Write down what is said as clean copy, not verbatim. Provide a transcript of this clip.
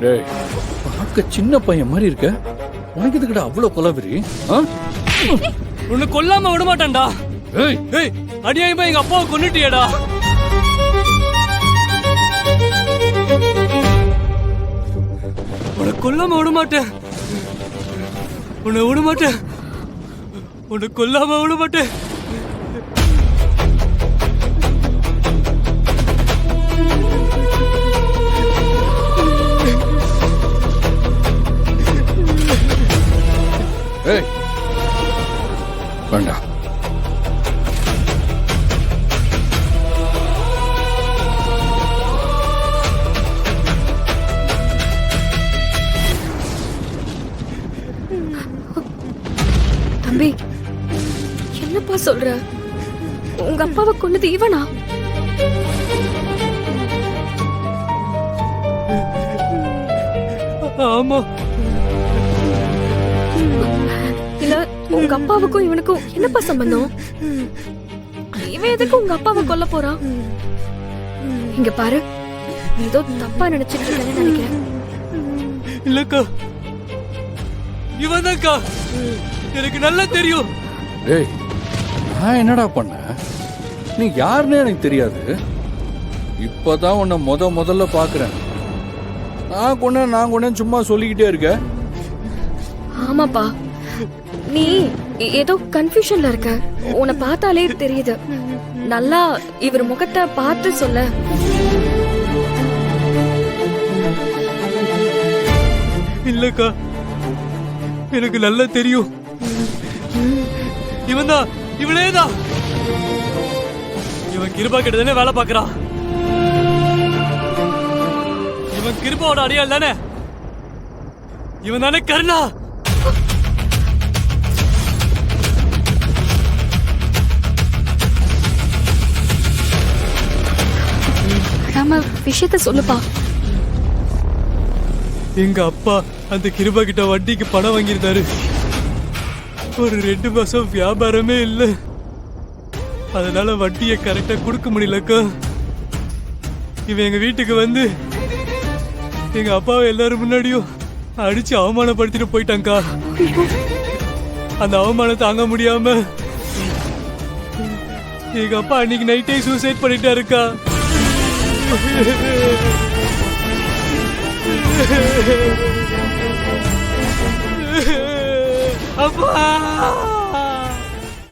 டேய், பார்க்க சின்ன பையன் மாதிரி இருக்க, உனக்கு இதுக்கிட்ட அவ்வளவு கொலவெறி? உன்னை கொல்லாம விட மாட்டான்டா. ஏய் ஏய், அநியாயமா எங்க அப்பாவை கொன்னுட்டியேடா. உன்னை கொல்லாம விட மாட்டேன், உன்னை விட மாட்டேன், உன்னை கொல்லாம விட மாட்டேன். ஏய் வேண்டாம். தம்பி, என்னப்பா சொல்ற? உங்க அப்பாவை கொன்னது இவனா? ஆமா. இல்ல, உங்க அப்பாவுக்கும் இவனுக்கும் என்னப்பா சம்பந்தம்? இவன் எதுக்கு உங்க அப்பாவை கொல்ல போறான்? இங்க பாரு, ஏதோ தப்பா நினைச்சிட்டு இருக்கேன்னு நினைக்கிறேன். இல்லக்கா, இவன் தான்க்கா, எனக்கு நல்லா தெரியும். டேய், நான் என்னடா பண்ண? நீ யாருன்னு எனக்கு தெரியாது. இப்பதான் உன்னை முதல்ல பாக்குறேன். நான் கொண்டேன் சும்மா சொல்லிக்கிட்டே இருக்க. ஆமாப்பா, நீ ஏதோ கன்ஃபியூஷன்ல இருக்க. உன்னை பார்த்தாலே தெரியுது. நல்லா இவர் முகத்தை பார்த்து சொல்ல. இல்லக்கா, எனக்கு நல்லா தெரியும். இவன்தான், இவனேதான். இவன் கிருபா கிட்ட தானே வேலை பார்க்கறான். இவன் கிருபாவோட அடியாள் தானே. இவன் தானே கருணா. நம்ம விஷயத்த சொல்லுப்பா. எங்க அப்பா அந்த கிருபா கிட்ட வட்டிக்கு பணம் வாங்கியிருந்தாரு. ஒரு 2 மாசம் வியாபாரமே இல்லை. அதனால வட்டியை கரெக்டா கொடுக்க முடியலக்கா. இவன் எங்க வீட்டுக்கு வந்து எங்க அப்பாவை எல்லாரும் முன்னாடியும் அடிச்சு அவமானப்படுத்திட்டு போயிட்டாங்கக்கா. அந்த அவமானம் தாங்க முடியாம எங்க அப்பா அன்னைக்கு நைட்டே சூசைட் பண்ணிட்டாருக்கா. அப்பா